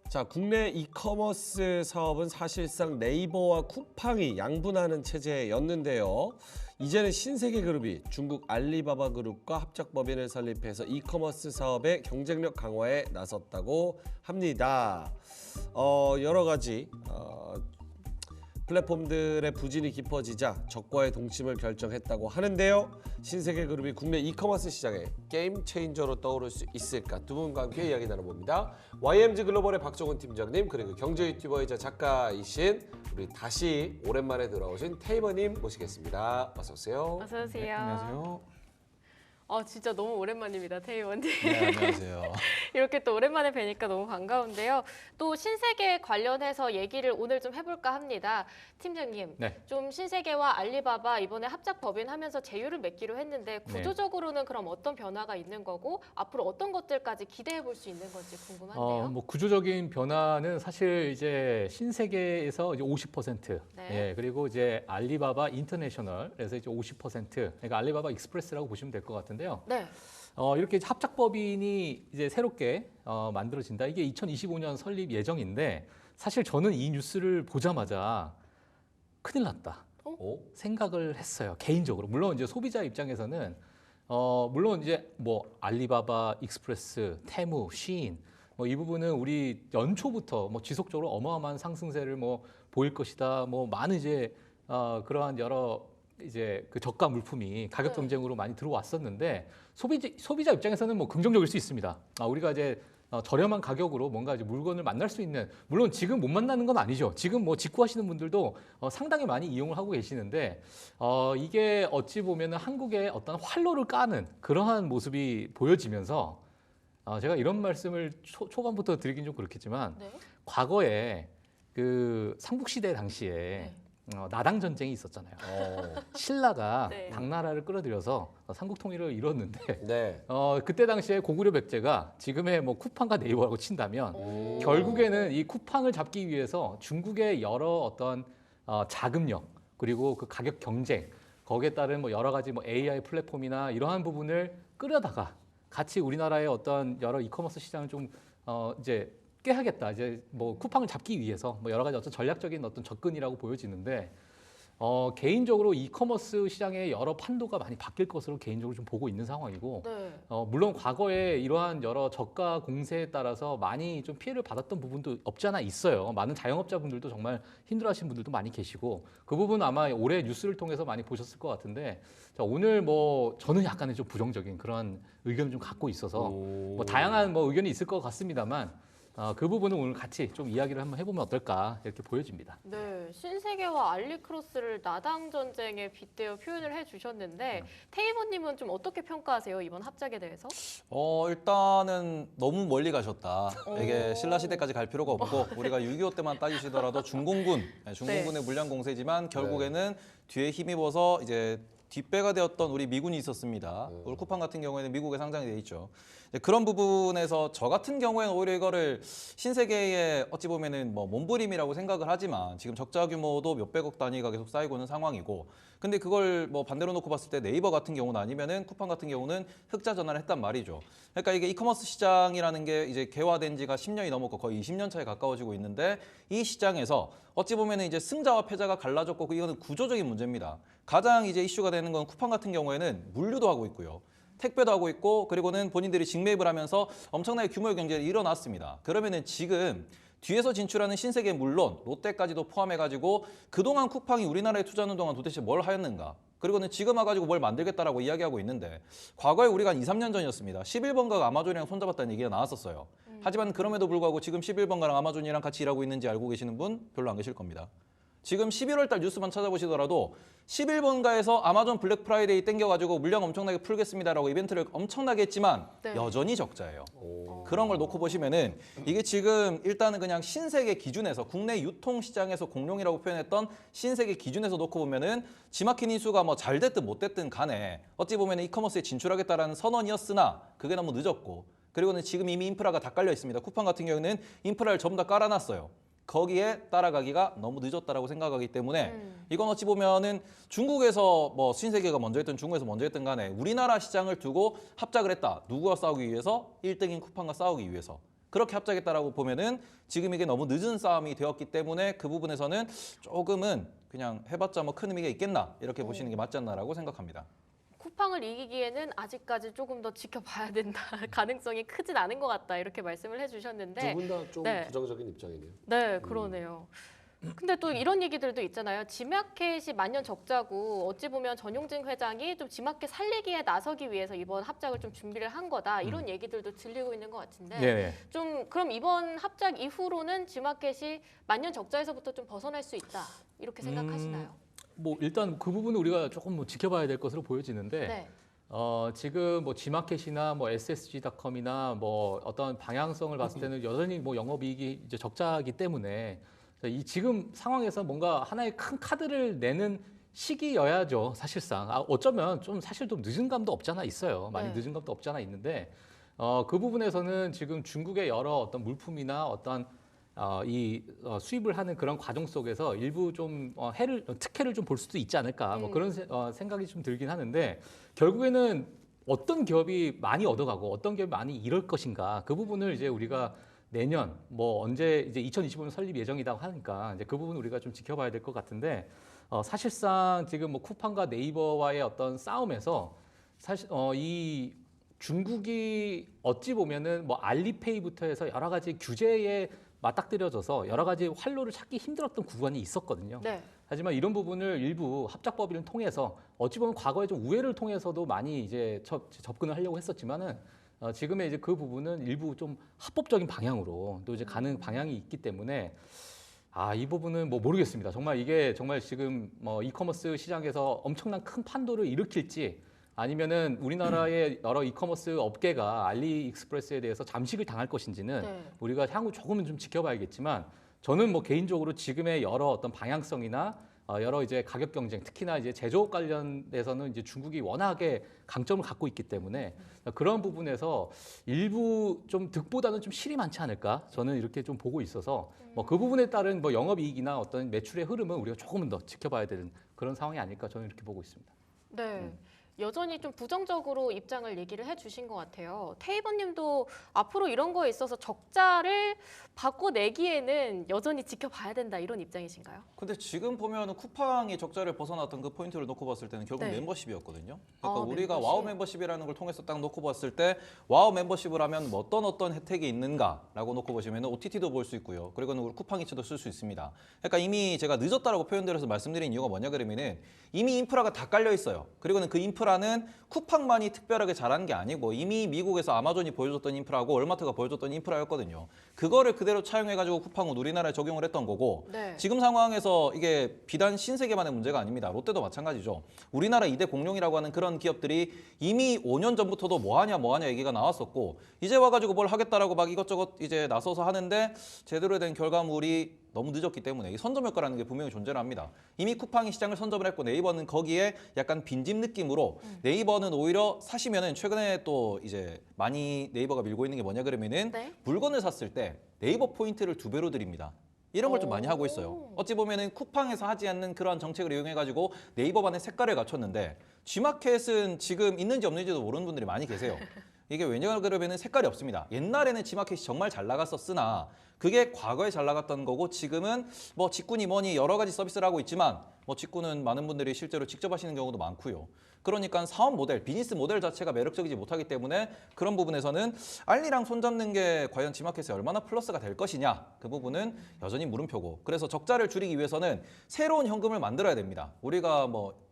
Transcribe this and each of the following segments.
자, 국내 이커머스 사업은 사실상 네이버와 쿠팡이 양분하는 체제였는데요. 이제는 신세계그룹이 중국 알리바바 그룹과 합작법인을 설립해서 이커머스 사업의 경쟁력 강화에 나섰다고 합니다. 여러 가지 플랫폼들의 부진이 깊어지자 적과의 동침을 결정했다고 하는데요. 신세계그룹이 국내 이커머스 시장에 게임 체인저로 떠오를 수 있을까? 두 분과 함께 이야기 나눠봅니다. YMG 글로벌의 박종훈 팀장님, 그리고 경제 유튜버이자 작가이신 우리 다시 오랜만에 돌아오신 테이버님 모시겠습니다. 어서 오세요. 어서 오세요. 네, 안녕하세요. 진짜 너무 오랜만입니다, 태희원님. 네, 안녕하세요. 이렇게 또 오랜만에 뵈니까 너무 반가운데요. 또 신세계 관련해서 얘기를 오늘 좀 해볼까 합니다. 팀장님, 네. 좀 신세계와 알리바바 이번에 합작 법인하면서 제휴를 맺기로 했는데 구조적으로는 그럼 어떤 변화가 있는 거고 앞으로 어떤 것들까지 기대해 볼 수 있는 건지 궁금한데요. 뭐 구조적인 변화는 사실 이제 신세계에서 이제 50%, 네. 예, 그리고 이제 알리바바 인터내셔널에서 이제 50%, 그러니까 알리바바 익스프레스라고 보시면 될 것 같은데요. 네. 이렇게 합작법인이 이제 새롭게 만들어진다. 이게 2025년 설립 예정인데 사실 저는 이 뉴스를 보자마자 큰일 났다. 생각을 했어요. 개인적으로. 물론 이제 소비자 입장에서는 물론 이제 뭐 알리바바, 익스프레스, 테무, 시인 뭐 이 부분은 우리 연초부터 뭐 지속적으로 어마어마한 상승세를 뭐 보일 것이다. 뭐 많은 이제 그러한 여러 이제 그 저가 물품이 가격 경쟁으로 많이 들어왔었는데 소비자 입장에서는 뭐 긍정적일 수 있습니다. 우리가 이제 저렴한 가격으로 뭔가 이제 물건을 만날 수 있는, 물론 지금 못 만나는 건 아니죠. 지금 뭐 직구하시는 분들도 상당히 많이 이용을 하고 계시는데 이게 어찌 보면 한국의 어떤 활로를 까는 그러한 모습이 보여지면서 제가 이런 말씀을 초반부터 드리긴 좀 그렇겠지만 네. 과거에 그 삼국시대 당시에 나당 전쟁이 있었잖아요. 신라가 네. 당나라를 끌어들여서 삼국 통일을 이뤘는데 네. 그때 당시에 고구려 백제가 지금의 뭐 쿠팡과 네이버라고 친다면 결국에는 이 쿠팡을 잡기 위해서 중국의 여러 어떤 자금력 그리고 그 가격 경쟁 거기에 따른 뭐 여러 가지 뭐 AI 플랫폼이나 이러한 부분을 끌어다가 같이 우리나라의 어떤 여러 이커머스 시장을 좀 이제 깨야겠다. 이제 뭐 쿠팡을 잡기 위해서 뭐 여러 가지 어떤 전략적인 어떤 접근이라고 보여지는데 개인적으로 이커머스 시장의 여러 판도가 많이 바뀔 것으로 개인적으로 좀 보고 있는 상황이고 네. 물론 과거에 이러한 여러 저가 공세에 따라서 많이 좀 피해를 받았던 부분도 없지 않아 있어요. 많은 자영업자분들도 정말 힘들어하시는 분들도 많이 계시고 그 부분 아마 올해 뉴스를 통해서 많이 보셨을 것 같은데 자, 오늘 뭐 저는 약간의 좀 부정적인 그런 의견을 좀 갖고 있어서 뭐 다양한 뭐 의견이 있을 것 같습니다만 그 부분은 오늘 같이 좀 이야기를 한번 해보면 어떨까 이렇게 보여집니다. 네, 신세계와 알리크로스를 나당 전쟁에 빗대어 표현을 해주셨는데 테이버님은 좀 어떻게 평가하세요 이번 합작에 대해서? 일단은 너무 멀리 가셨다. 오. 이게 신라 시대까지 갈 필요가 없고 우리가 6.25 때만 따지시더라도 중공군의 물량 공세지만 결국에는 뒤에 힘입어서 이제 뒷배가 되었던 우리 미군이 있었습니다. 우리 쿠팡 같은 경우에는 미국에 상장이 돼 있죠. 이제 그런 부분에서 저 같은 경우에는 오히려 이거를 신세계의 어찌 보면은 뭐 몸부림이라고 생각을 하지만 지금 적자 규모도 몇백억 단위가 계속 쌓이고 있는 상황이고 근데 그걸 뭐 반대로 놓고 봤을 때 네이버 같은 경우는 아니면은 쿠팡 같은 경우는 흑자 전환을 했단 말이죠. 그러니까 이게 이커머스 시장이라는 게 이제 개화된 지가 10년이 넘었고 거의 20년 차에 가까워지고 있는데 이 시장에서 어찌 보면은 이제 승자와 패자가 갈라졌고 이거는 구조적인 문제입니다. 가장 이제 이슈가 되는 건 쿠팡 같은 경우에는 물류도 하고 있고요. 택배도 하고 있고 그리고는 본인들이 직매입을 하면서 엄청나게 규모의 경제가 일어났습니다. 그러면은 지금 뒤에서 진출하는 신세계 물론 롯데까지도 포함해가지고 그동안 쿠팡이 우리나라에 투자하는 동안 도대체 뭘 하였는가? 그리고는 지금 와가지고 뭘 만들겠다라고 이야기하고 있는데 과거에 우리가 한 2, 3년 전이었습니다. 11번가가 아마존이랑 손잡았다는 얘기가 나왔었어요. 하지만 그럼에도 불구하고 지금 11번가랑 아마존이랑 같이 일하고 있는지 알고 계시는 분 별로 안 계실 겁니다. 지금 11월 달 뉴스만 찾아보시더라도 11번가에서 아마존 블랙 프라이데이 땡겨가지고 물량 엄청나게 풀겠습니다라고 이벤트를 엄청나게 했지만 네. 여전히 적자예요. 그런 걸 놓고 보시면은 이게 지금 일단은 그냥 신세계 기준에서 국내 유통시장에서 공룡이라고 표현했던 신세계 기준에서 놓고 보면은 지마킨 인수가 뭐 잘 됐든 못 됐든 간에 어찌 보면 이커머스에 진출하겠다라는 선언이었으나 그게 너무 늦었고 그리고는 지금 이미 인프라가 다 깔려 있습니다. 쿠팡 같은 경우에는 인프라를 전부 다 깔아놨어요. 거기에 따라가기가 너무 늦었다라고 생각하기 때문에 이건 어찌 보면은 중국에서 뭐 신세계가 먼저 했든 중국에서 먼저 했든 간에 우리나라 시장을 두고 합작을 했다. 누구와 싸우기 위해서? 1등인 쿠팡과 싸우기 위해서. 그렇게 합작했다라고 보면은 지금 이게 너무 늦은 싸움이 되었기 때문에 그 부분에서는 조금은 그냥 해봤자 뭐 큰 의미가 있겠나 이렇게 보시는 게 맞지 않나라고 생각합니다. 쿠팡을 이기기에는 아직까지 조금 더 지켜봐야 된다. 가능성이 크진 않은 것 같다. 이렇게 말씀을 해주셨는데. 두 분 다 좀 네. 부정적인 입장이네요. 네, 그러네요. 근데 또 이런 얘기들도 있잖아요. 지마켓이 만년 적자고 어찌 보면 전용진 회장이 좀 지마켓 살리기에 나서기 위해서 이번 합작을 좀 준비를 한 거다. 이런 얘기들도 들리고 있는 것 같은데 네. 좀 그럼 이번 합작 이후로는 지마켓이 만년 적자에서부터 좀 벗어날 수 있다. 이렇게 생각하시나요? 뭐 일단 그 부분은 우리가 조금 뭐 지켜봐야 될 것으로 보여지는데 네. 지금 뭐 지마켓이나 뭐 SSG.com이나 뭐 어떤 방향성을 봤을 때는 여전히 뭐 영업이익이 이제 적자이기 때문에 이 지금 상황에서 뭔가 하나의 큰 카드를 내는 시기여야죠, 사실상. 어쩌면 좀 사실 좀 늦은 감도 없잖아 있어요. 많이 네. 늦은 감도 없잖아 있는데 그 부분에서는 지금 중국의 여러 어떤 물품이나 어떤 수입을 하는 그런 과정 속에서 일부 좀 특혜를 좀 볼 수도 있지 않을까 뭐 그런 생각이 좀 들긴 하는데 결국에는 어떤 기업이 많이 얻어가고 어떤 기업이 많이 잃을 것인가 그 부분을 이제 우리가 내년 뭐 언제 이제 2025년 설립 예정이라고 하니까 이제 그 부분 우리가 좀 지켜봐야 될 것 같은데 사실상 지금 뭐 쿠팡과 네이버와의 어떤 싸움에서 사실 이 중국이 어찌 보면은 뭐 알리페이부터 해서 여러 가지 규제에 맞닥뜨려져서 여러 가지 활로를 찾기 힘들었던 구간이 있었거든요. 네. 하지만 이런 부분을 일부 합작법인을 통해서 어찌 보면 과거에 좀 우회를 통해서도 많이 이제 접근을 하려고 했었지만은 지금의 이제 그 부분은 일부 좀 합법적인 방향으로 또 이제 가는 방향이 있기 때문에 이 부분은 뭐 모르겠습니다. 정말 이게 정말 지금 뭐 이커머스 시장에서 엄청난 큰 판도를 일으킬지 아니면은 우리나라의 여러 이커머스 업계가 알리익스프레스에 대해서 잠식을 당할 것인지는 네. 우리가 향후 조금은 좀 지켜봐야겠지만 저는 뭐 개인적으로 지금의 여러 어떤 방향성이나 여러 이제 가격 경쟁, 특히나 이제 제조업 관련돼서는 이제 중국이 워낙에 강점을 갖고 있기 때문에 그런 부분에서 일부 좀 득보다는 좀 실이 많지 않을까 저는 이렇게 좀 보고 있어서 뭐 그 부분에 따른 뭐 영업이익이나 어떤 매출의 흐름은 우리가 조금은 더 지켜봐야 되는 그런 상황이 아닐까 저는 이렇게 보고 있습니다. 네. 여전히 좀 부정적으로 입장을 얘기를 해주신 것 같아요. 테이버님도 앞으로 이런 거에 있어서 적자를 바꿔내기에는 여전히 지켜봐야 된다 이런 입장이신가요? 근데 지금 보면 쿠팡이 적자를 벗어났던 그 포인트를 놓고 봤을 때는 결국 네. 멤버십이었거든요. 그러니까 아, 우리가 멤버십. 와우 멤버십이라는 걸 통해서 딱 놓고 봤을 때 와우 멤버십을 하면 뭐 어떤 혜택이 있는가라고 놓고 보시면 OTT도 볼 수 있고요. 그리고는 우리 쿠팡이츠도 쓸 수 있습니다. 그러니까 이미 제가 늦었다라고 표현드려서 말씀드린 이유가 뭐냐 그러면은 이미 인프라가 다 깔려 있어요. 그리고는 그 인프라는 쿠팡만이 특별하게 잘한 게 아니고 이미 미국에서 아마존이 보여줬던 인프라고 월마트가 보여줬던 인프라였거든요. 그거를 그대로 차용해가지고 쿠팡은 우리나라에 적용을 했던 거고 네. 지금 상황에서 이게 비단 신세계만의 문제가 아닙니다. 롯데도 마찬가지죠. 우리나라 2대 공룡이라고 하는 그런 기업들이 이미 5년 전부터도 뭐하냐 얘기가 나왔었고 이제 와가지고 뭘 하겠다라고 막 이것저것 이제 나서서 하는데 제대로 된 결과물이 너무 늦었기 때문에 이 선점 효과라는 게 분명히 존재를 합니다. 이미 쿠팡이 시장을 선점을 했고 네이버는 거기에 약간 빈집 느낌으로 네이버는 오히려 사시면은 최근에 또 이제 많이 네이버가 밀고 있는 게 뭐냐 그러면은 네. 물건을 샀을 때 네이버 포인트를 2배로 드립니다. 이런 걸 좀 많이 하고 있어요. 어찌 보면은 쿠팡에서 하지 않는 그런 정책을 이용해가지고 네이버만의 색깔을 갖췄는데 G마켓은 지금 있는지 없는지도 모르는 분들이 많이 계세요. 이게 왜냐 그러면은 색깔이 없습니다. 옛날에는 G마켓이 정말 잘 나갔었으나 그게 과거에 잘 나갔던 거고 지금은 뭐 직구니 뭐니 여러 가지 서비스를 하고 있지만 뭐 직구는 많은 분들이 실제로 직접 하시는 경우도 많고요. 그러니까 사업 모델, 비즈니스 모델 자체가 매력적이지 못하기 때문에 그런 부분에서는 알리랑 손잡는 게 과연 G마켓에 얼마나 플러스가 될 것이냐 그 부분은 여전히 물음표고 그래서 적자를 줄이기 위해서는 새로운 현금을 만들어야 됩니다. 우리가 뭐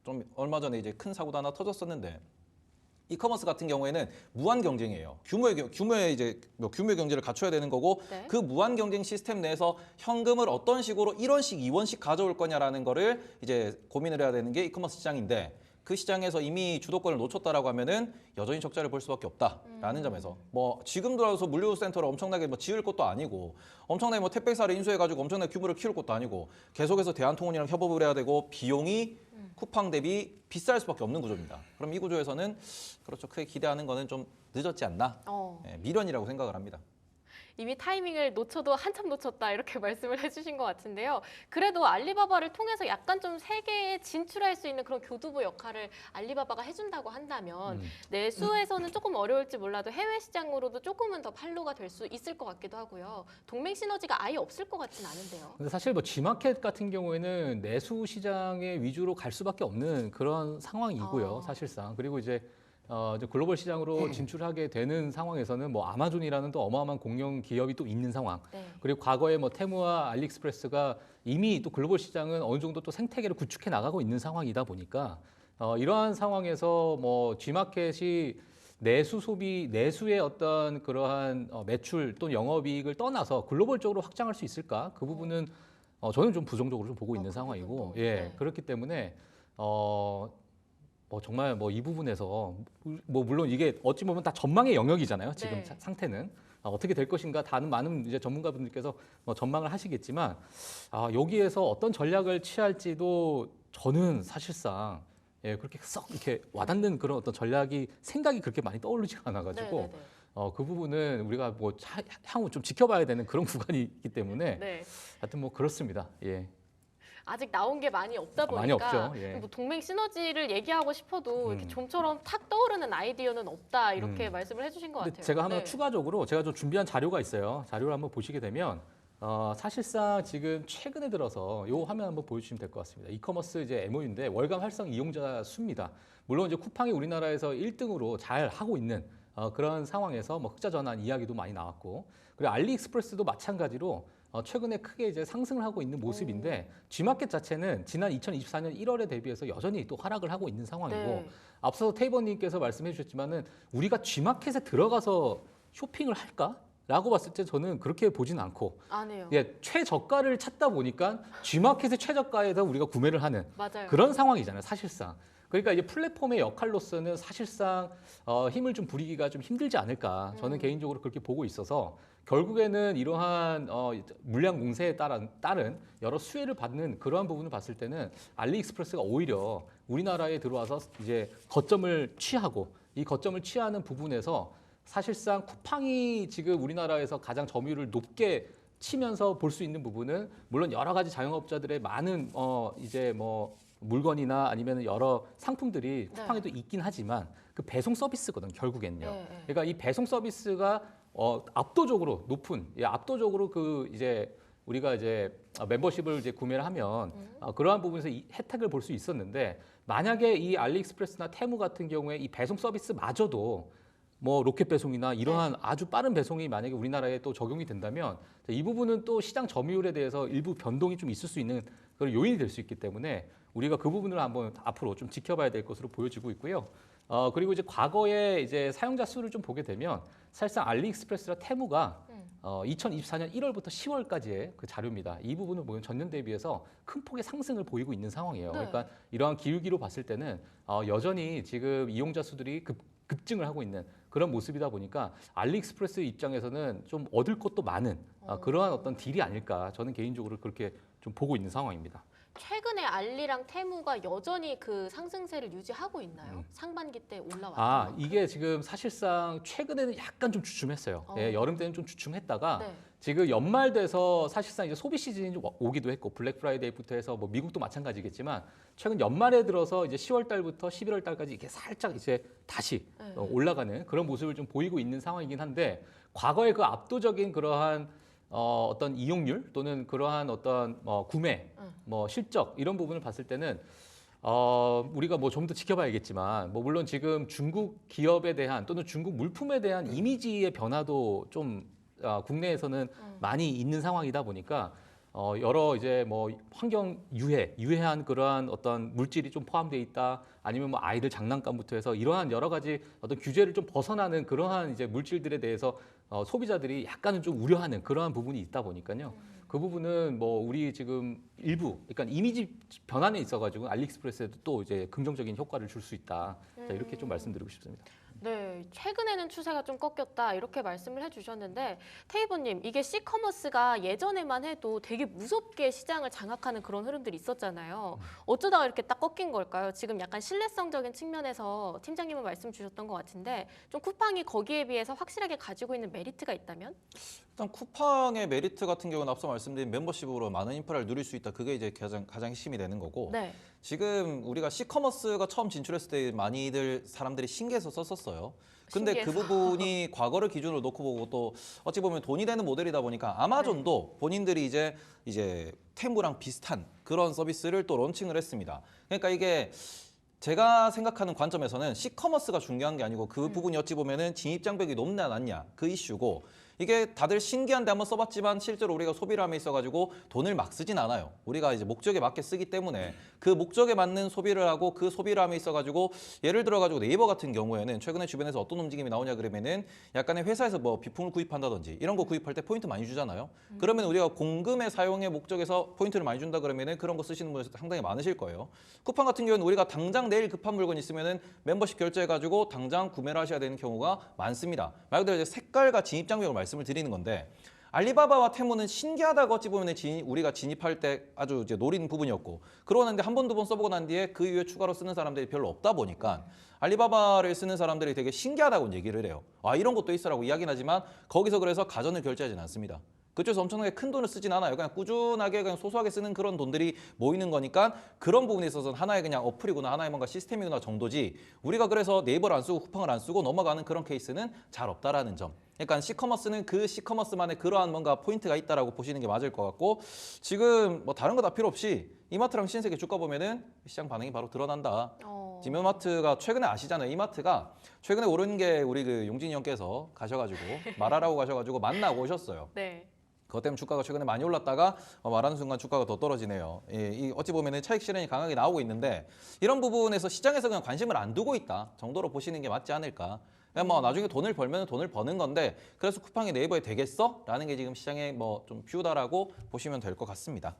좀 얼마 전에 이제 큰 사고도 하나 터졌었는데 이커머스 같은 경우에는 무한 경쟁이에요. 규모의 이제 뭐 규모 경제를 갖춰야 되는 거고 네. 그 무한 경쟁 시스템 내에서 현금을 어떤 식으로 1원씩 2원씩 가져올 거냐라는 거를 이제 고민을 해야 되는 게 이커머스 시장인데 그 시장에서 이미 주도권을 놓쳤다라고 하면은 여전히 적자를 볼 수밖에 없다라는 점에서 뭐 지금 들어서 물류센터를 엄청나게 뭐 지을 것도 아니고 엄청나게 뭐 택배사를 인수해가지고 엄청나게 규모를 키울 것도 아니고 계속해서 대한통운이랑 협업을 해야 되고 비용이 쿠팡 대비 비쌀 수밖에 없는 구조입니다. 그럼 이 구조에서는 그렇죠 크게 기대하는 거는 좀 늦었지 않나 어. 미련이라고 생각을 합니다. 이미 타이밍을 놓쳐도 한참 놓쳤다 이렇게 말씀을 해주신 것 같은데요. 그래도 알리바바를 통해서 약간 좀 세계에 진출할 수 있는 그런 교두보 역할을 알리바바가 해준다고 한다면 내수에서는 조금 어려울지 몰라도 해외 시장으로도 조금은 더 판로가 될 수 있을 것 같기도 하고요. 동맹 시너지가 아예 없을 것 같진 않은데요. 근데 사실 뭐 G마켓 같은 경우에는 내수 시장에 위주로 갈 수밖에 없는 그런 상황이고요, 사실상. 그리고 이제 글로벌 시장으로 진출하게 되는 상황에서는 뭐 아마존이라는 또 어마어마한 공룡 기업이 또 있는 상황. 네. 그리고 과거에 뭐 테무와 알리익스프레스가 이미 또 글로벌 시장은 어느 정도 또 생태계를 구축해 나가고 있는 상황이다 보니까 이러한 상황에서 뭐 G마켓이 내수 소비, 내수의 어떤 그러한 매출 또는 영업이익을 떠나서 글로벌적으로 확장할 수 있을까? 그 부분은 저는 좀 부정적으로 좀 보고 있는 그 상황이고, 부분도. 예, 네. 그렇기 때문에 뭐 정말 뭐 이 부분에서 뭐 물론 이게 어찌 보면 다 전망의 영역이잖아요. 지금 네. 상태는 어떻게 될 것인가 다는 많은 이제 전문가분들께서 뭐 전망을 하시겠지만 여기에서 어떤 전략을 취할지도 저는 사실상 예, 그렇게 썩 이렇게 와닿는 그런 어떤 생각이 그렇게 많이 떠오르지가 않아가지고 네, 네, 네. 그 부분은 우리가 뭐 향후 좀 지켜봐야 되는 그런 구간이 있기 때문에 네. 하여튼 뭐 그렇습니다. 예. 아직 나온 게 많이 없다 보니까 많이 없죠. 예. 뭐 동맹 시너지를 얘기하고 싶어도 이렇게 음. 좀처럼 탁 떠오르는 아이디어는 없다 이렇게 말씀을 해주신 것 근데 같아요. 제가 하나 네. 추가적으로 제가 좀 준비한 자료가 있어요. 자료를 한번 보시게 되면 사실상 지금 최근에 들어서 이 화면 한번 보여주시면 될 것 같습니다. 이커머스 이제 MOU인데 월간 활성 이용자 수입니다. 물론 이제 쿠팡이 우리나라에서 1등으로 잘 하고 있는 그런 상황에서 뭐 흑자 전환 이야기도 많이 나왔고, 그리고 알리익스프레스도 마찬가지로 최근에 크게 이제 상승을 하고 있는 모습인데 G마켓 자체는 지난 2024년 1월에 대비해서 여전히 또 하락을 하고 있는 상황이고, 네. 앞서 테이버님께서 말씀해 주셨지만은 우리가 G마켓에 들어가서 쇼핑을 할까? 라고 봤을 때 저는 그렇게 보진 않고, 안 해요. 예, 최저가를 찾다 보니까 G마켓의 최저가에서 우리가 구매를 하는 맞아요. 그런 상황이잖아요, 사실상. 그러니까 이제 플랫폼의 역할로서는 사실상 힘을 좀 부리기가 좀 힘들지 않을까. 저는 개인적으로 그렇게 보고 있어서 결국에는 이러한 물량 공세에 따른 여러 수혜를 받는 그러한 부분을 봤을 때는 알리익스프레스가 오히려 우리나라에 들어와서 이제 거점을 취하고, 이 거점을 취하는 부분에서 사실상 쿠팡이 지금 우리나라에서 가장 점유율을 높게 치면서 볼 수 있는 부분은 물론 여러 가지 자영업자들의 많은 이제 뭐 물건이나 아니면 여러 상품들이 쿠팡에도 있긴 하지만 그 배송 서비스거든 결국엔요. 네, 네. 그러니까 이 배송 서비스가 압도적으로 높은, 압도적으로 그 이제 우리가 이제 멤버십을 이제 구매를 하면 그러한 부분에서 이 혜택을 볼 수 있었는데, 만약에 이 알리익스프레스나 테무 같은 경우에 이 배송 서비스마저도 뭐 로켓 배송이나 이러한 아주 빠른 배송이 만약에 우리나라에 또 적용이 된다면 이 부분은 또 시장 점유율에 대해서 일부 변동이 좀 있을 수 있는 그런 요인이 될 수 있기 때문에 우리가 그 부분을 한번 앞으로 좀 지켜봐야 될 것으로 보여지고 있고요. 그리고 이제 과거에 이제 사용자 수를 좀 보게 되면 사실상 알리익스프레스나 테무가 2024년 1월부터 10월까지의 그 자료입니다. 이 부분을 보면 전년 대비해서 큰 폭의 상승을 보이고 있는 상황이에요. 네. 그러니까 이러한 기울기로 봤을 때는 여전히 지금 이용자 수들이 급증을 하고 있는 그런 모습이다 보니까 알리익스프레스 입장에서는 좀 얻을 것도 많은 그러한 어떤 딜이 아닐까, 저는 개인적으로 그렇게 좀 보고 있는 상황입니다. 최근에 알리랑 테무가 여전히 그 상승세를 유지하고 있나요? 상반기 때 올라왔어요. 이게 지금 사실상 최근에는 약간 좀 주춤했어요. 예, 여름 때는 좀 주춤했다가 네. 지금 연말 돼서 사실상 이제 소비 시즌이 좀 오기도 했고, 블랙 프라이데이부터 해서 뭐 미국도 마찬가지겠지만 최근 연말에 들어서 이제 10월 달부터 11월 달까지 이게 살짝 이제 다시 올라가는 그런 모습을 좀 보이고 있는 상황이긴 한데, 과거의 그 압도적인 그러한 어떤 이용률 또는 그러한 어떤 구매, 뭐 실적 이런 부분을 봤을 때는 우리가 뭐 좀 더 지켜봐야겠지만, 뭐 물론 지금 중국 기업에 대한 또는 중국 물품에 대한 이미지의 변화도 좀 국내에서는 많이 있는 상황이다 보니까 여러 이제 뭐 환경 유해한 그러한 어떤 물질이 좀 포함되어 있다, 아니면 뭐 아이들 장난감부터 해서 이러한 여러 가지 어떤 규제를 좀 벗어나는 그러한 이제 물질들에 대해서 소비자들이 약간은 좀 우려하는 그러한 부분이 있다 보니까요. 그 부분은 뭐 우리 지금 일부, 그러니까 이미지 변환에 있어가지고 알리익스프레스에도 또 이제 긍정적인 효과를 줄 수 있다. 자, 이렇게 좀 말씀드리고 싶습니다. 네, 최근에는 추세가 좀 꺾였다 이렇게 말씀을 해주셨는데 테이버님 이게 C커머스가 예전에만 해도 되게 무섭게 시장을 장악하는 그런 흐름들이 있었잖아요. 어쩌다가 이렇게 딱 꺾인 걸까요? 지금 약간 신뢰성적인 측면에서 팀장님은 말씀 주셨던 것 같은데 좀 쿠팡이 거기에 비해서 확실하게 가지고 있는 메리트가 있다면? 일단 쿠팡의 메리트 같은 경우는 앞서 말씀드린 멤버십으로 많은 인프라를 누릴 수 있다. 그게 이제 가장 핵심이 되는 거고. 네. 지금 우리가 C커머스가 처음 진출했을 때 많이들 사람들이 신기해서 썼었어요. 근데 그 신기해서. 부분이 과거를 기준으로 놓고 보고 또 어찌 보면 돈이 되는 모델이다 보니까 아마존도 본인들이 이제 테무랑 비슷한 그런 서비스를 또 론칭을 했습니다. 그러니까 이게 제가 생각하는 관점에서는 C커머스가 중요한 게 아니고 그 부분이 어찌 보면은 진입 장벽이 높냐 낮냐 그 이슈고 이게 다들 신기한데 한번 써봤지만 실제로 우리가 소비를 함에 있어가지고 돈을 막 쓰진 않아요. 우리가 이제 목적에 맞게 쓰기 때문에 그 목적에 맞는 소비를 하고 그 소비를 함에 있어가지고 예를 들어가지고 네이버 같은 경우에는 최근에 주변에서 어떤 움직임이 나오냐 그러면은 약간의 회사에서 뭐 비품을 구입한다든지 이런 거 구입할 때 포인트 많이 주잖아요. 그러면 우리가 공금의 사용의 목적에서 포인트를 많이 준다 그러면은 그런 거 쓰시는 분들 상당히 많으실 거예요. 쿠팡 같은 경우는 우리가 당장 내일 급한 물건 있으면은 멤버십 결제해가지고 당장 구매를 하셔야 되는 경우가 많습니다. 말 그대로 이제 색깔과 진입 장벽을 말씀을 드리는 건데 알리바바와 테무는 신기하다고 어찌 보면 우리가 진입할 때 아주 이제 노린 부분이었고 그러는데 한 번, 두 번 써보고 난 뒤에 그 이후에 추가로 쓰는 사람들이 별로 없다 보니까 알리바바를 쓰는 사람들이 되게 신기하다고 얘기를 해요. 아 이런 것도 있어라고 이야기는 하지만 거기서 그래서 가전을 결제하지는 않습니다. 그쪽에서 엄청나게 큰 돈을 쓰진 않아요. 그냥 꾸준하게 그냥 소소하게 쓰는 그런 돈들이 모이는 거니까 그런 부분에 있어서는 하나의 그냥 어플이구나 하나의 뭔가 시스템이구나 정도지 우리가 그래서 네이버를 안 쓰고 쿠팡을 안 쓰고 넘어가는 그런 케이스는 잘 없다라는 점. 그러니까 C커머스는 그 C커머스만의 그러한 뭔가 포인트가 있다라고 보시는 게 맞을 것 같고 지금 뭐 다른 거 다 필요 없이 이마트랑 신세계 주가 보면은 시장 반응이 바로 드러난다. 지금 이마트가 최근에 아시잖아요. 이마트가 최근에 오른 게 우리 그 용진이 형께서 가셔가지고 말하라고 가셔가지고 만나고 오셨어요. 네. 그것 때문에 주가가 최근에 많이 올랐다가 말하는 순간 주가가 더 떨어지네요. 이 어찌 보면 차익 실현이 강하게 나오고 있는데 이런 부분에서 시장에서 그냥 관심을 안 두고 있다 정도로 보시는 게 맞지 않을까. 그냥 뭐 나중에 돈을 벌면 돈을 버는 건데 그래서 쿠팡이 네이버에 되겠어? 라는 게 지금 시장에 뭐 좀 뷰다라고 보시면 될 것 같습니다.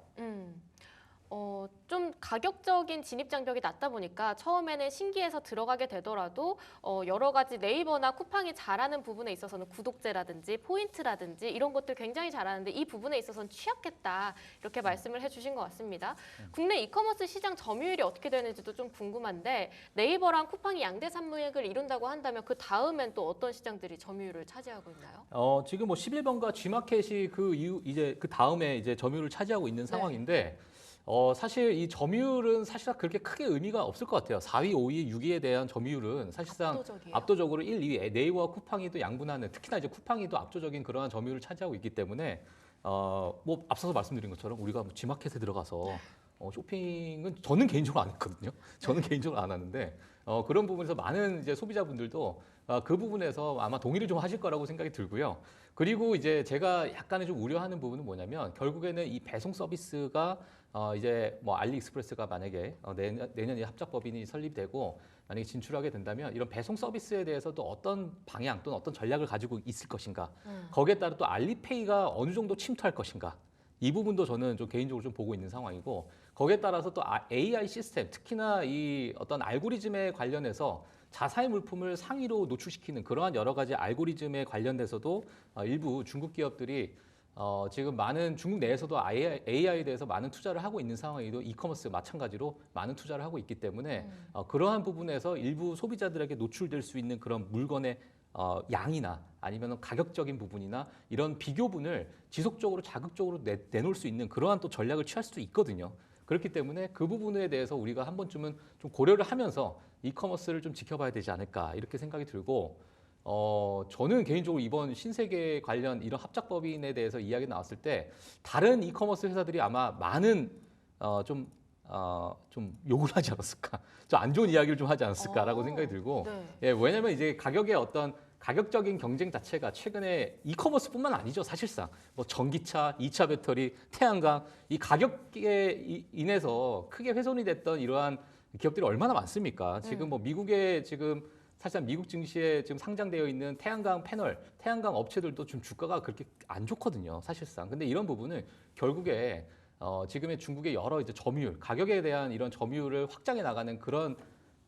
좀 가격적인 진입 장벽이 낮다 보니까 처음에는 신기해서 들어가게 되더라도 여러 가지 네이버나 쿠팡이 잘하는 부분에 있어서는 구독제라든지 포인트라든지 이런 것들 굉장히 잘하는데 이 부분에 있어서는 취약했다 이렇게 말씀을 해주신 것 같습니다. 국내 이커머스 시장 점유율이 어떻게 되는지도 좀 궁금한데 네이버랑 쿠팡이 양대 산맥을 이룬다고 한다면 그 다음엔 또 어떤 시장들이 점유율을 차지하고 있나요? 지금 뭐 11번가 G마켓이 그 이후 이제 그 다음에 이제 점유율을 차지하고 있는 상황인데 사실 이 점유율은 사실상 그렇게 크게 의미가 없을 것 같아요. 4위, 5위, 6위에 대한 점유율은 사실상 압도적이에요. 압도적으로 1, 2위 네이버와 쿠팡이 또 양분하는 특히나 이제 쿠팡이 또 압도적인 그러한 점유율을 차지하고 있기 때문에 뭐 앞서서 말씀드린 것처럼 우리가 뭐 G마켓에 들어가서 쇼핑은 저는 개인적으로 안 했거든요. 저는 개인적으로 안 하는데 그런 부분에서 많은 이제 소비자분들도 그 부분에서 아마 동의를 좀 하실 거라고 생각이 들고요. 그리고 이제 제가 약간의 좀 우려하는 부분은 뭐냐면 결국에는 이 배송 서비스가 이제 뭐 알리익스프레스가 만약에 내년에 합작법인이 설립되고 만약에 진출하게 된다면 이런 배송 서비스에 대해서도 어떤 방향 또는 어떤 전략을 가지고 있을 것인가 거기에 따라 또 알리페이가 어느 정도 침투할 것인가 이 부분도 저는 좀 개인적으로 좀 보고 있는 상황이고 거기에 따라서 또 AI 시스템 특히나 이 어떤 알고리즘에 관련해서 자사의 물품을 상위로 노출시키는 그러한 여러 가지 알고리즘에 관련돼서도 일부 중국 기업들이 지금 많은 중국 내에서도 AI에 대해서 많은 투자를 하고 있는 상황이고 이커머스 마찬가지로 많은 투자를 하고 있기 때문에 그러한 부분에서 일부 소비자들에게 노출될 수 있는 그런 물건의 양이나 아니면 가격적인 부분이나 이런 비교분을 지속적으로 자극적으로 내놓을 수 있는 그러한 또 전략을 취할 수도 있거든요. 그렇기 때문에 그 부분에 대해서 우리가 한 번쯤은 좀 고려를 하면서 이커머스를 좀 지켜봐야 되지 않을까 이렇게 생각이 들고 저는 개인적으로 이번 신세계 관련 이런 합작법인에 대해서 이야기 나왔을 때 다른 이커머스 회사들이 아마 많은 좀 욕을 하지 않았을까, 좀 안 좋은 이야기를 좀 하지 않았을까라고 생각이 들고, 네. 예, 왜냐하면 이제 가격의 어떤 가격적인 경쟁 자체가 최근에 이커머스뿐만 아니죠. 사실상 뭐 전기차, 2차 배터리, 태양광 이 가격에 인해서 크게 훼손이 됐던 이러한 기업들이 얼마나 많습니까? 지금 뭐 미국에 지금 사실상 미국 증시에 지금 상장되어 있는 태양광 패널, 태양광 업체들도 좀 주가가 그렇게 안 좋거든요. 사실상. 근데 이런 부분은 결국에 지금의 중국의 여러 이제 점유율, 가격에 대한 이런 점유율을 확장해 나가는 그런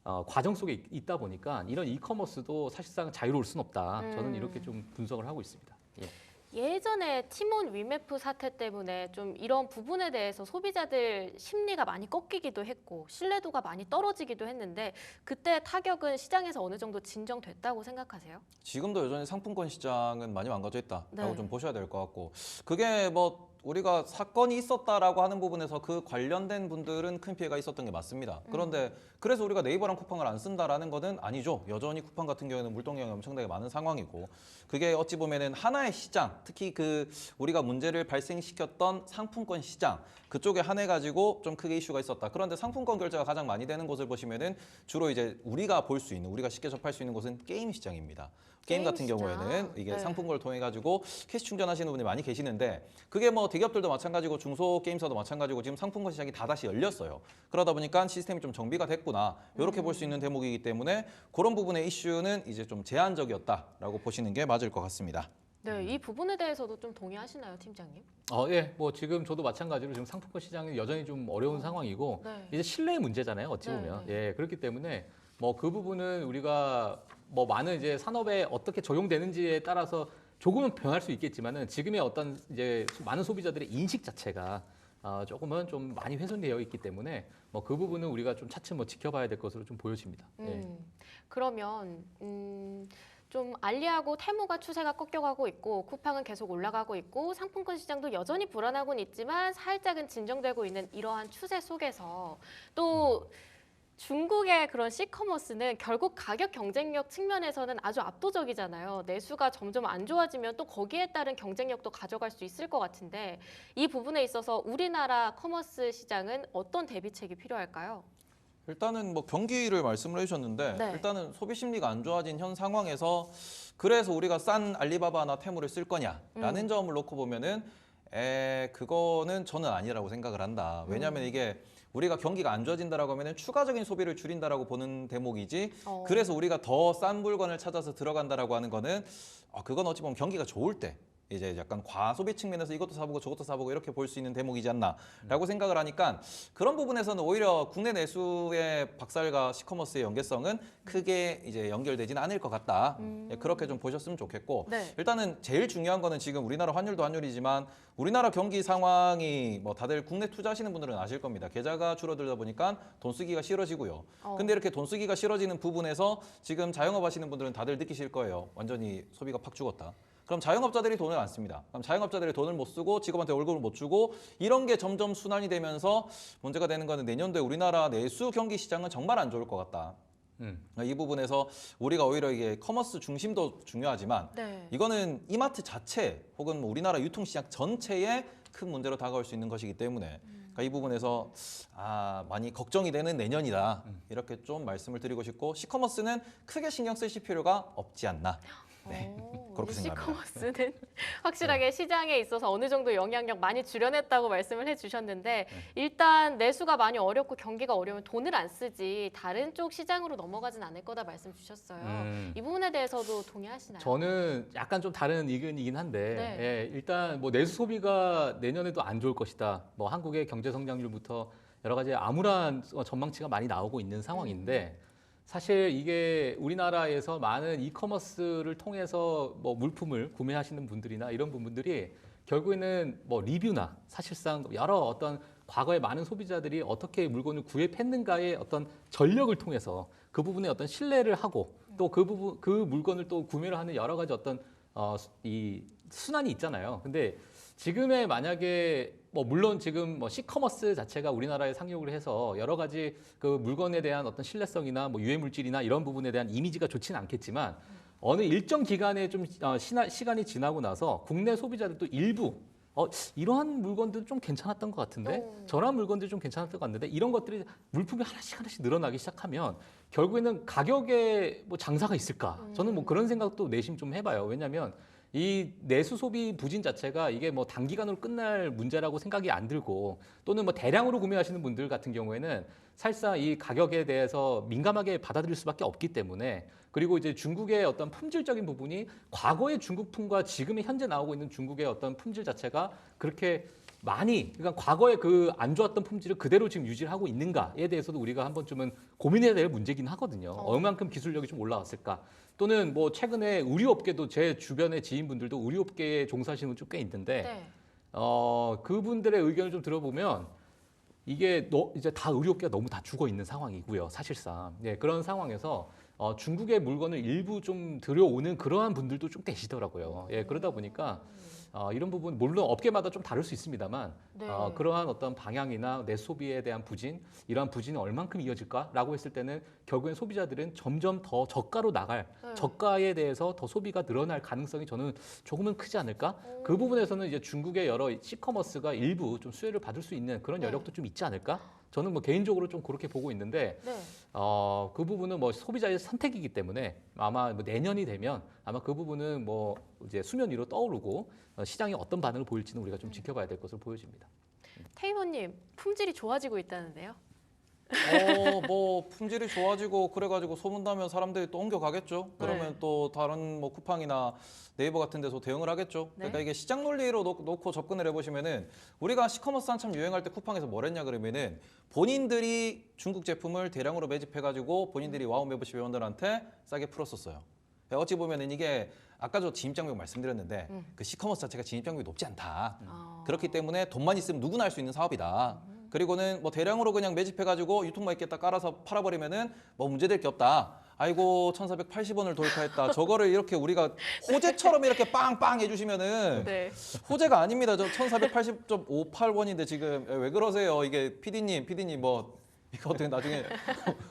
과정 속에 있다 보니까 이런 이커머스도 사실상 자유로울 수는 없다. 저는 이렇게 좀 분석을 하고 있습니다. 예. 예전에 티몬 위메프 사태 때문에 좀 이런 부분에 대해서 소비자들 심리가 많이 꺾이기도 했고 신뢰도가 많이 떨어지기도 했는데 그때 타격은 시장에서 어느 정도 진정됐다고 생각하세요? 지금도 여전히 상품권 시장은 많이 망가져 있다라고 네. 좀 보셔야 될 것 같고 그게 뭐 우리가 사건이 있었다라고 하는 부분에서 그 관련된 분들은 큰 피해가 있었던 게 맞습니다. 그런데 그래서 우리가 네이버랑 쿠팡을 안 쓴다라는 거는 아니죠. 여전히 쿠팡 같은 경우에는 물동량이 엄청나게 많은 상황이고 그게 어찌 보면은 하나의 시장, 특히 그 우리가 문제를 발생시켰던 상품권 시장 그쪽에 한해 가지고 좀 크게 이슈가 있었다. 그런데 상품권 결제가 가장 많이 되는 곳을 보시면은 주로 이제 우리가 볼 수 있는, 우리가 쉽게 접할 수 있는 곳은 게임 시장입니다. 게임 같은 시장. 경우에는 이게 네. 상품권을 통해 가지고 캐시 충전하시는 분이 많이 계시는데 그게 뭐 대기업들도 마찬가지고 중소 게임사도 마찬가지고 지금 상품권 시장이 다 다시 열렸어요. 그러다 보니까 시스템이 좀 정비가 됐구나 이렇게 볼 수 있는 대목이기 때문에 그런 부분의 이슈는 이제 좀 제한적이었다라고 보시는 게 맞을 것 같습니다. 네, 이 부분에 대해서도 좀 동의하시나요, 팀장님? 예, 뭐 지금 저도 마찬가지로 지금 상품권 시장이 여전히 좀 어려운 상황이고 네. 이제 신뢰의 문제잖아요, 어찌 네, 보면. 네. 예, 그렇기 때문에 뭐 그 부분은 우리가 뭐 많은 이제 산업에 어떻게 적용되는지에 따라서 조금은 변할 수 있겠지만은 지금의 어떤 이제 많은 소비자들의 인식 자체가 조금은 좀 많이 훼손되어 있기 때문에 뭐 그 부분은 우리가 좀 차츰 뭐 지켜봐야 될 것으로 좀 보여집니다. 예. 그러면 좀 알리하고 테무가 추세가 꺾여가고 있고 쿠팡은 계속 올라가고 있고 상품권 시장도 여전히 불안하고는 있지만 살짝은 진정되고 있는 이러한 추세 속에서 또 중국의 그런 시커머스는 결국 가격 경쟁력 측면에서는 아주 압도적이잖아요. 내수가 점점 안 좋아지면 또 거기에 따른 경쟁력도 가져갈 수 있을 것 같은데 이 부분에 있어서 우리나라 커머스 시장은 어떤 대비책이 필요할까요? 일단은 뭐 경기를 말씀을 해주셨는데 네. 일단은 소비 심리가 안 좋아진 현 상황에서 그래서 우리가 싼 알리바바나 테무를 쓸 거냐라는 점을 놓고 보면은 그거는 저는 아니라고 생각을 한다. 왜냐하면 이게 우리가 경기가 안 좋아진다라고 하면은 추가적인 소비를 줄인다라고 보는 대목이지. 그래서 우리가 더 싼 물건을 찾아서 들어간다라고 하는 거는 그건 어찌 보면 경기가 좋을 때 이제 약간 과소비 측면에서 이것도 사보고 저것도 사보고 이렇게 볼 수 있는 대목이지 않나라고 생각을 하니까 그런 부분에서는 오히려 국내 내수의 박살과 시커머스의 연계성은 크게 이제 연결되지는 않을 것 같다. 예, 그렇게 좀 보셨으면 좋겠고 네. 일단은 제일 중요한 거는 지금 우리나라 환율도 환율이지만 우리나라 경기 상황이 뭐 다들 국내 투자하시는 분들은 아실 겁니다. 계좌가 줄어들다 보니까 돈 쓰기가 싫어지고요. 근데 이렇게 돈 쓰기가 싫어지는 부분에서 지금 자영업 하시는 분들은 다들 느끼실 거예요. 완전히 소비가 팍 죽었다. 그럼 자영업자들이 돈을 안 씁니다. 그럼 자영업자들이 돈을 못 쓰고 직업한테 월급을 못 주고 이런 게 점점 순환이 되면서 문제가 되는 거는 내년도에 우리나라 내수 경기 시장은 정말 안 좋을 것 같다. 이 부분에서 우리가 오히려 이게 커머스 중심도 중요하지만 네. 이거는 이마트 자체 혹은 뭐 우리나라 유통시장 전체에 큰 문제로 다가올 수 있는 것이기 때문에 그러니까 이 부분에서 많이 걱정이 되는 내년이다. 이렇게 좀 말씀을 드리고 싶고 시커머스는 크게 신경 쓰실 필요가 없지 않나. 네, 그렇게 생각합니다. 시커머스는 확실하게 시장에 있어서 어느 정도 영향력 많이 줄여냈다고 말씀을 해주셨는데 일단 내수가 많이 어렵고 경기가 어려우면 돈을 안 쓰지 다른 쪽 시장으로 넘어가진 않을 거다 말씀 주셨어요. 이 부분에 대해서도 동의하시나요? 저는 약간 좀 다른 의견이긴 한데 네. 예, 일단 뭐 내수 소비가 내년에도 안 좋을 것이다. 뭐 한국의 경제 성장률부터 여러 가지 암울한 전망치가 많이 나오고 있는 상황인데 사실 이게 우리나라에서 많은 이커머스를 통해서 뭐 물품을 구매하시는 분들이나 이런 부분들이 결국에는 뭐 리뷰나 사실상 여러 어떤 과거에 많은 소비자들이 어떻게 물건을 구입했는가의 어떤 전력을 통해서 그 부분에 어떤 신뢰를 하고 또 그 물건을 또 구매를 하는 여러 가지 어떤 이 순환이 있잖아요. 근데 지금의 만약에 뭐 물론 지금 뭐 시커머스 자체가 우리나라에 상용을 해서 여러 가지 그 물건에 대한 어떤 신뢰성이나 뭐 유해 물질이나 이런 부분에 대한 이미지가 좋지는 않겠지만 어느 일정 기간에 좀 시간이 지나고 나서 국내 소비자들도 일부 이러한 물건들 좀 괜찮았던 것 같은데 저런 물건들 좀 괜찮았던 것 같은데 이런 것들이 물품이 하나씩 늘어나기 시작하면 결국에는 가격에 뭐 장사가 있을까? 저는 뭐 그런 생각도 내심 좀 해봐요. 왜냐하면 이 내수 소비 부진 자체가 이게 뭐 단기간으로 끝날 문제라고 생각이 안 들고 또는 뭐 대량으로 구매하시는 분들 같은 경우에는 사실상 이 가격에 대해서 민감하게 받아들일 수밖에 없기 때문에 그리고 이제 중국의 어떤 품질적인 부분이 과거의 중국품과 지금의 현재 나오고 있는 중국의 어떤 품질 자체가 그렇게 많이 그러니까 과거에 그 안 좋았던 품질을 그대로 지금 유지를 하고 있는가에 대해서도 우리가 한 번쯤은 고민해야 될 문제긴 하거든요. 얼만큼 기술력이 좀 올라왔을까? 또는 뭐 최근에 의류업계도 제 주변의 지인분들도 의류업계에 종사하시는 분 좀 꽤 있는데 네. 그분들의 의견을 좀 들어보면 이게 이제 다 의료업계가 너무 다 죽어 있는 상황이고요, 사실상. 네, 그런 상황에서 중국의 물건을 일부 좀 들여오는 그러한 분들도 좀 계시더라고요. 예, 그러다 보니까 이런 부분 물론 업계마다 좀 다를 수 있습니다만 네. 그러한 어떤 방향이나 내 소비에 대한 부진, 이러한 부진이 얼만큼 이어질까라고 했을 때는 결국엔 소비자들은 점점 더 저가로 나갈 네. 저가에 대해서 더 소비가 늘어날 가능성이 저는 조금은 크지 않을까? 그 부분에서는 이제 중국의 여러 시커머스가 일부 좀 수혜를 받을 수 있는 그런 네. 여력도 좀 있지 않을까? 저는 뭐 개인적으로 좀 그렇게 보고 있는데 네. 그 부분은 뭐 소비자의 선택이기 때문에 아마 뭐 내년이 되면 아마 그 부분은 뭐 이제 수면 위로 떠오르고 시장이 어떤 반응을 보일지는 우리가 좀 지켜봐야 될 것으로 보여집니다. 테이버님 품질이 좋아지고 있다는데요? 뭐 품질이 좋아지고 그래가지고 소문나면 사람들이 또 옮겨가겠죠. 그러면 네. 또 다른 뭐 쿠팡이나 네이버 같은 데서 대응을 하겠죠. 네. 그러니까 이게 시장 논리로 놓고 접근을 해보시면은 우리가 시커머스 한참 유행할 때 쿠팡에서 뭘 했냐 그러면은 본인들이 중국 제품을 대량으로 매집해가지고 본인들이 와우 멤버십 회원들한테 싸게 풀었었어요. 어찌 보면은 이게 아까 저 진입장벽 말씀드렸는데 그 시커머스 자체가 진입장벽이 높지 않다. 그렇기 때문에 돈만 있으면 누구나 할 수 있는 사업이다. 그리고는 뭐 대량으로 그냥 매집해가지고 유통만 있겠다 깔아서 팔아버리면은 뭐 문제될 게 없다. 아이고 1,480원을 돌파했다. 저거를 이렇게 우리가 호재처럼 이렇게 빵빵 해주시면은 네. 호재가 아닙니다. 저 1,480.58원인데 지금 왜 그러세요? 이게 PD님 뭐 이거 어떻게 나중에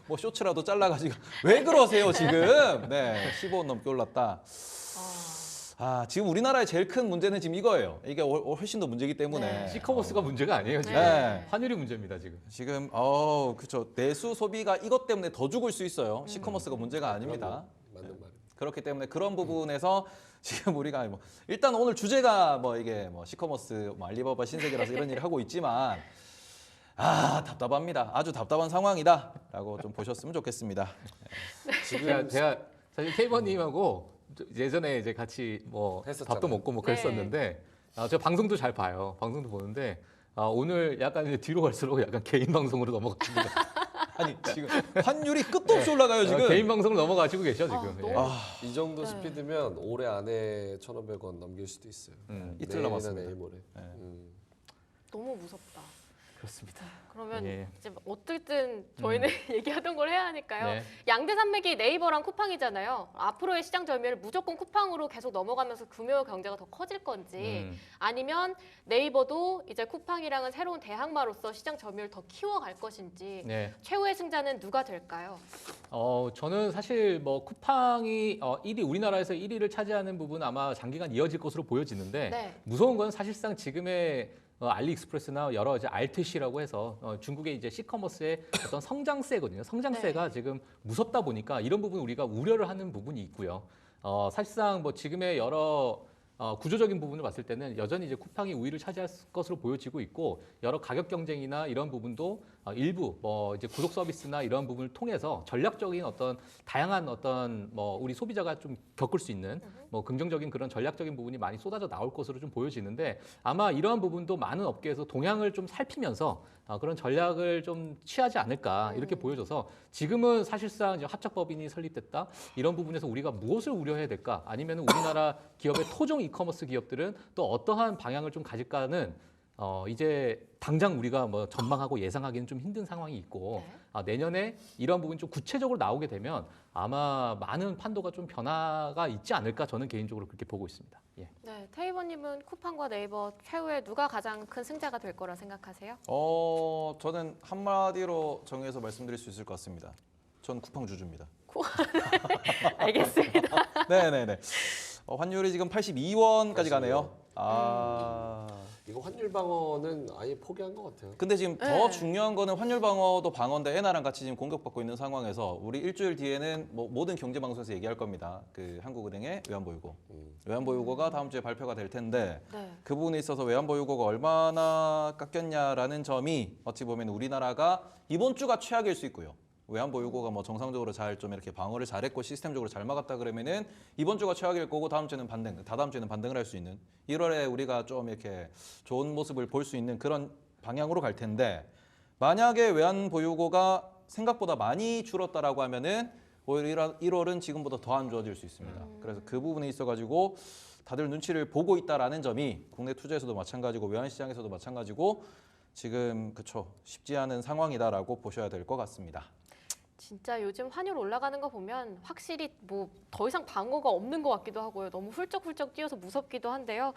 뭐 쇼츠라도 잘라가지고 왜 그러세요 지금? 네, 15원 넘게 올랐다. 지금 우리나라의 제일 큰 문제는 지금 이거예요. 이게 훨씬 더 문제이기 때문에. 네. 시커머스가 문제가 아니에요 지금. 네. 환율이 문제입니다 지금. 지금 그렇죠. 내수 소비가 이것 때문에 더 죽을 수 있어요. 시커머스가 문제가 아닙니다. 맞는 말이에요. 그렇기 때문에 그런 부분에서 지금 우리가 뭐 일단 오늘 주제가 뭐 이게 뭐 시커머스 뭐 알리바바 신세계라서 이런 일을 하고 있지만 답답합니다. 아주 답답한 상황이다라고 좀 보셨으면 좋겠습니다. 제가 사실 케이버님하고 예전에 이제 같이 뭐 했었잖아요. 밥도 먹고 뭐 그랬었는데 제가 방송도 잘 봐요. 방송도 보는데 오늘 약간 이제 뒤로 갈수록 약간 개인 방송으로 넘어갔습니다. 아니 지금 환율이 끝도 없이 올라가요 지금. 개인 방송을 넘어가시고 계셔 지금. 너무- 예. 이 정도 네. 스피드면 올해 안에 1,500원 넘길 수도 있어요. 이틀 내일이나 남았습니다. 내일 모레. 네. 너무 무섭다. 그렇습니다. 그러면 예. 이제 어쨌든 저희는 얘기하던 걸 해야 하니까요. 네. 양대 산맥이 네이버랑 쿠팡이잖아요. 앞으로의 시장 점유율 무조건 쿠팡으로 계속 넘어가면서 금요 경제가 더 커질 건지 아니면 네이버도 이제 쿠팡이랑은 새로운 대항마로서 시장 점유율 더 키워갈 것인지 네. 최후의 승자는 누가 될까요? 저는 사실 뭐 쿠팡이 1위 우리나라에서 1위를 차지하는 부분 아마 장기간 이어질 것으로 보여지는데 네. 무서운 건 사실상 지금의 알리익스프레스나 여러 이제 RTC라고 해서 중국의 이제 시커머스의 어떤 성장세거든요. 성장세가 지금 무섭다 보니까 이런 부분 우리가 우려를 하는 부분이 있고요. 사실상 뭐 지금의 여러 구조적인 부분을 봤을 때는 여전히 이제 쿠팡이 우위를 차지할 것으로 보여지고 있고 여러 가격 경쟁이나 이런 부분도 일부 뭐 이제 구독 서비스나 이런 부분을 통해서 전략적인 어떤 다양한 어떤 뭐 우리 소비자가 좀 겪을 수 있는 뭐 긍정적인 그런 전략적인 부분이 많이 쏟아져 나올 것으로 좀 보여지는데 아마 이러한 부분도 많은 업계에서 동향을 좀 살피면서 그런 전략을 좀 취하지 않을까 이렇게 보여져서 지금은 사실상 이제 합작법인이 설립됐다 이런 부분에서 우리가 무엇을 우려해야 될까 아니면 우리나라 기업의 토종 이커머스 기업들은 또 어떠한 방향을 좀 가질까는 이제 당장 우리가 뭐 전망하고 예상하기는 좀 힘든 상황이 있고 내년에 이런 부분이 좀 구체적으로 나오게 되면 아마 많은 판도가 좀 변화가 있지 않을까 저는 개인적으로 그렇게 보고 있습니다. 예. 네, 테이버님은 쿠팡과 네이버 최후에 누가 가장 큰 승자가 될 거라 생각하세요? 저는 한마디로 정의해서 말씀드릴 수 있을 것 같습니다. 전 쿠팡 주주입니다. 알겠습니다. 네네네. 환율이 지금 82원까지 가네요. 이거 환율 방어는 아예 포기한 것 같아요. 근데 지금 네. 더 중요한 거는 환율 방어도 방어인데 엔화랑 같이 지금 공격받고 있는 상황에서 우리 일주일 뒤에는 뭐 모든 경제 방송에서 얘기할 겁니다. 그 한국은행의 외환보유고. 외환보유고가 다음 주에 발표가 될 텐데 네. 그 부분에 있어서 외환보유고가 얼마나 깎였냐라는 점이 어찌 보면 우리나라가 이번 주가 최악일 수 있고요. 외환 보유고가 뭐 정상적으로 잘 좀 이렇게 방어를 잘했고 시스템적으로 잘 막았다 그러면은 이번 주가 최악일 거고 다음 주는 반등, 다다음 주에는 반등을 할 수 있는 1월에 우리가 좀 이렇게 좋은 모습을 볼 수 있는 그런 방향으로 갈 텐데 만약에 외환 보유고가 생각보다 많이 줄었다라고 하면은 오히려 1월은 지금보다 더 안 좋아질 수 있습니다. 그래서 그 부분에 있어가지고 다들 눈치를 보고 있다라는 점이 국내 투자에서도 마찬가지고 외환 시장에서도 마찬가지고 지금 그쵸 쉽지 않은 상황이다라고 보셔야 될 것 같습니다. 진짜 요즘 환율 올라가는 거 보면 확실히 뭐 더 이상 방어가 없는 것 같기도 하고요. 너무 훌쩍훌쩍 뛰어서 무섭기도 한데요.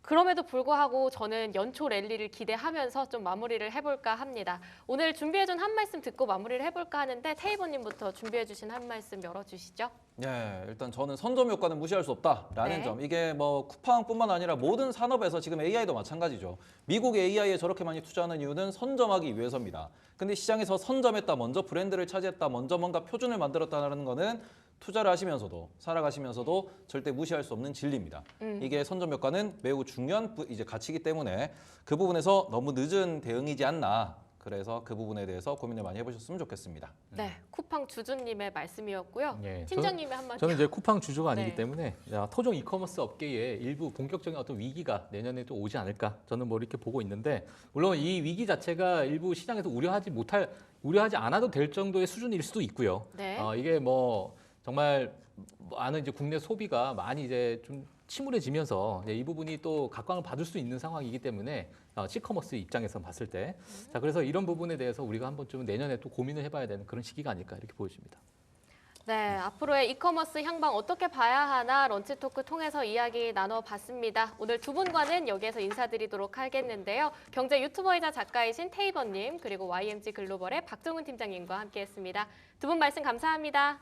그럼에도 불구하고 저는 연초 랠리를 기대하면서 좀 마무리를 해볼까 합니다. 오늘 준비해준 한 말씀 듣고 마무리를 해볼까 하는데 테이버님부터 준비해주신 한 말씀 열어주시죠. 네, 일단 저는 선점 효과는 무시할 수 없다라는 네. 점. 이게 뭐 쿠팡뿐만 아니라 모든 산업에서 지금 AI도 마찬가지죠. 미국 AI에 저렇게 많이 투자하는 이유는 선점하기 위해서입니다. 근데 시장에서 선점했다, 먼저 브랜드를 차지했다, 먼저 뭔가 표준을 만들었다는 거는 투자를 하시면서도 살아가시면서도 절대 무시할 수 없는 진리입니다. 이게 선점 효과는 매우 중요한 이제 가치이기 때문에 그 부분에서 너무 늦은 대응이지 않나. 그래서 그 부분에 대해서 고민을 많이 해보셨으면 좋겠습니다. 네, 쿠팡 주주님의 말씀이었고요. 예, 팀장님의 한마디. 저는 이제 쿠팡 주주가 아니기 네. 때문에 토종 이커머스 업계에 일부 본격적인 어떤 위기가 내년에 또 오지 않을까 저는 뭐 이렇게 보고 있는데 물론 이 위기 자체가 일부 시장에서 우려하지 않아도 될 정도의 수준일 수도 있고요. 네. 이게 뭐 정말 많은 이제 국내 소비가 많이 이제 좀 침울해지면서 이제 이 부분이 또 각광을 받을 수 있는 상황이기 때문에 시커머스 입장에서 봤을 때 자 그래서 이런 부분에 대해서 우리가 한번 좀 내년에 또 고민을 해봐야 되는 그런 시기가 아닐까 이렇게 보여집니다. 네, 앞으로의 이커머스 향방 어떻게 봐야 하나 런치 토크 통해서 이야기 나눠봤습니다. 오늘 두 분과는 여기에서 인사드리도록 하겠는데요. 경제 유튜버이자 작가이신 테이버님 그리고 YMG 글로벌의 박정훈 팀장님과 함께했습니다. 두 분 말씀 감사합니다.